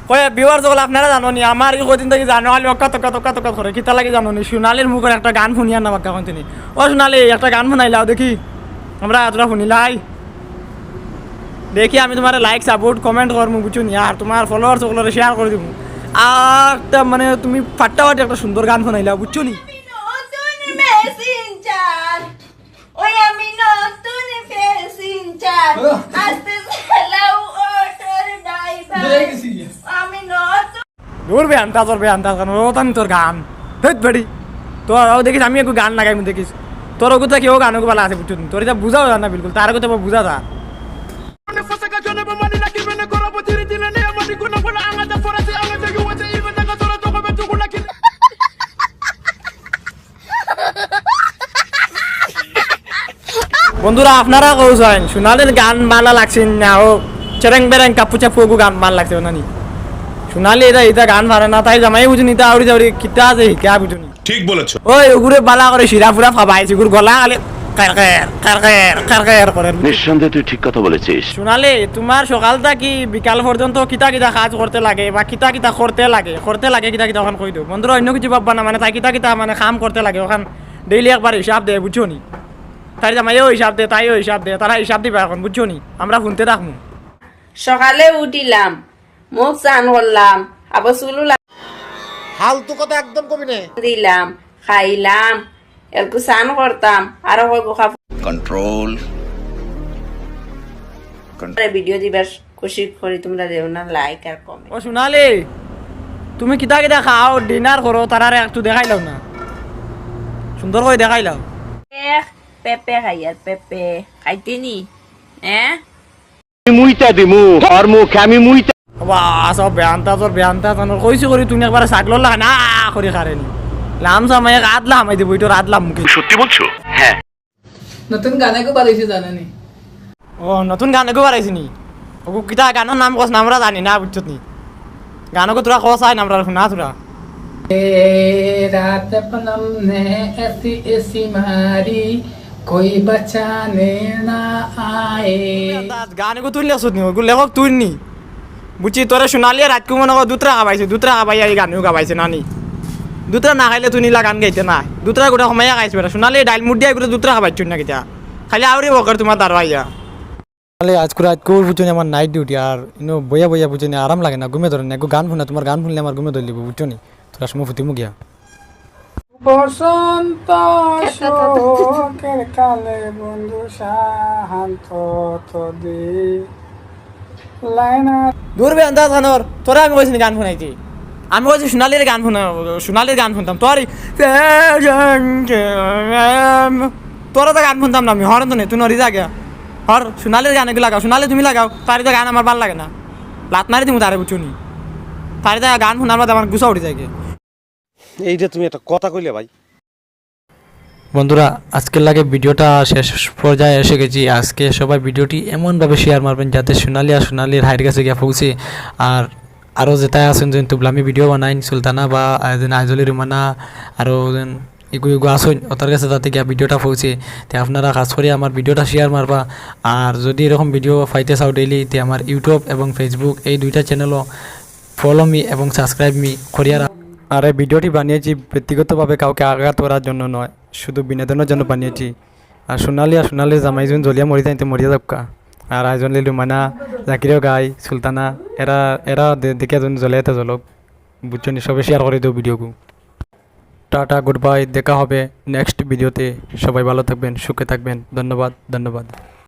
কয় বিওয়ার যখন আপনারা জানো নি আমার এই কদিন থেকে জানো আলি অক্কা তক্কা করে কিতা লাগে জানো নি সোনালির মুখের একটা গান শুনিয়ার না বাক্কা কোনদিনই ও সোনালি একটা গান শুনাইলাও দেখি আমরা এতটা শুনিলাই দেখি আমি তোমার লাইক সাপোর্ট কমেন্ট করবো বুঝছো নি আর তোমার ফলোয়ার সকলরে শেয়ার করে দিব আর একটা মানে তুমি ফাটাফাটি একটা সুন্দর গান শুনাইলা বুঝছো নি তোর গান বেড়ি তোর দেখিস আমি একটু গান লাগাই দেখিস তোর ওগুলো কেউ গান ভালো আছে বুঝছো তোর এটা বুঝাও না বিলকুল তার কথা বুঝা থা বন্ধুরা আপনারা কৌছেন সোনালির গান ভালো লাগছে না ও চেরেং বেরেং কাপু চাপু গান ভালো লাগছে না নি সোনালি এটা গান পারে না তাই জামাই বুঝুনি তা আউরি যাউরি কিতা আছে হিকা বুঝুনি ঠিক বলেছো ওই ওগুরে বালা করে শিরা ফুরা ফাবাইছে গুর গলা খালি করে নিঃসন্দেহে তুই ঠিক কথা বলেছিস। সোনালি তোমার সকালটা কি বিকাল পর্যন্ত কিতা কিতা কাজ করতে লাগে বা কিতা কিতা করতে লাগে কিতা কিতা ওখান কই দিও বন্ধুরা অন্য কিছু ভাববা না মানে তাই কিতা কিতা মানে কাম করতে লাগে ওখান ডেইলি একবার হিসাব দেয় বুঝছো নি তাই জামাইও হিসাব দে তাইও হিসাব দে তারা হিসাব দিবে এখন বুঝছো নি আমরা শুনতে থাকবো সকালে উঠিলাম মুখ স্নান করলাম আবার চুলু ফালতু কথা একদম কবি নে দিলাম খাইলাম একটু স্নান করতাম আরো কন্ট্রোল ভিডিও দিবার খুশি করি তোমরা দেও না লাইক আর কমেন্ট ও সোনালি তুমি কিতা কিতা খাও ডিনার করো তারারে একটু দেখাইলাও না সুন্দর করে দেখাইলাও পেপে খাই আর পেপে খাইতে নি হ্যাঁ মুইতা দিমু আর মুখ আমি মুইতা বাহ সব বেয়ান্তা তোর কইছি করি তুমি একবার সাকলো লাগা না করে খারেনি লামসা মাইয়া আদলা মাই দিব এটা আদলা মুখে সত্যি বলছো? হ্যাঁ। নতুন গানে কো বানাইছে জানানি ও নতুন গান এগো বাড়াইছি নি ওগো কিতা গানের নাম কস নামরা জানি না বুঝছত নি গানকে তোরা কসাই নামরা শুনা তোরা रात पनम ने ऐसी ऐसी मारी कोई बचाने ना आए গানকে তুই লেখছত নি ওগো লেখক তুই নি বুঝছি তোরে সোনালি রাতকু মনে কর দুতরা খাবাইছে এই গানও গাবাইছে নানি দুতরা না খাইলে তুই নিলা গান গাইতে না দুতরা গোটা সময় খাইছে বেটা সোনালি ডাইল মুড দিয়া গোটা দুতরা খাবাইছ না কিতা খালি আউরি বকর তোমার দাঁড়াইয়া তাহলে আজকে বুঝছো আমার নাইট ডিউটি আর ইনো বইয়া বুঝছো আরাম লাগে না ঘুমে ধরে না গান শুনে তোমার গান শুনলে আমার ঘুমে ধরলিব বুঝছো নি তোরা সময় ফুটি মুগিয়া বসন্ত শোকের কালে বন্ধু শান্ত তদি লাইনা দূর বে আন্দাজ খানোর তোরা আমি কইছি গান শুনাইছি আমি কইছি সোনালির গান শুনতাম তোরা তো গান শুনতাম না আমি হর তো নেই তুই নরি যা গিয়া হর সোনালির গান এগুলো লাগাও সোনালি তুমি লাগাও তার তো গান আমার ভালো লাগে না লাত মারি তুমি তারে বুঝছো নি তার গান শোনার মধ্যে আমার গুছা উঠে যায় এইটা তুমি একটা কথা কইলে ভাই বন্ধুরা আজকের লাগে ভিডিওটা শেষ পর্যায়ে এসে গেছি আজকে সবাই ভিডিওটি এমনভাবে শেয়ার মারবেন যাতে সোনালির হাইয়ের কাছে গিয়ে পৌঁছে আর আরও যেটাই আছেন যেন তুবলামি ভিডিও বানাইন সুলতানা বা আইজলি রুমানা আরও যেন এগুলো আসুন ওটার কাছে যাতে গিয়া ভিডিওটা পৌঁছে তে আপনারা কাজ করে আমার ভিডিওটা শেয়ার মারবা আর যদি এরকম ভিডিও পাইতে চাও ডেইলি তে আমার ইউটিউব এবং ফেসবুক এই দুইটা চ্যানেলও ফলো মি এবং সাবস্ক্রাইব মি করিয়া আর এই ভিডিওটি বানিয়েছি ব্যক্তিগতভাবে কাউকে আঘাত করার জন্য নয় শুধু বিনোদনের জন্য বানিয়েছি আর সোনালির জামাইজন জলিয়া মরি যাইতে মরিয়া যাবকা আর আইজন লুমানা জাকিরেও গাই সুলতানা এরা দেখে জ্বলিয়াতে জ্বলক বুঝছো নি সবাই শেয়ার করে দিও ভিডিওকে টাটা গুড বাই দেখা হবে নেক্সট ভিডিওতে সবাই ভালো থাকবেন সুখে থাকবেন ধন্যবাদ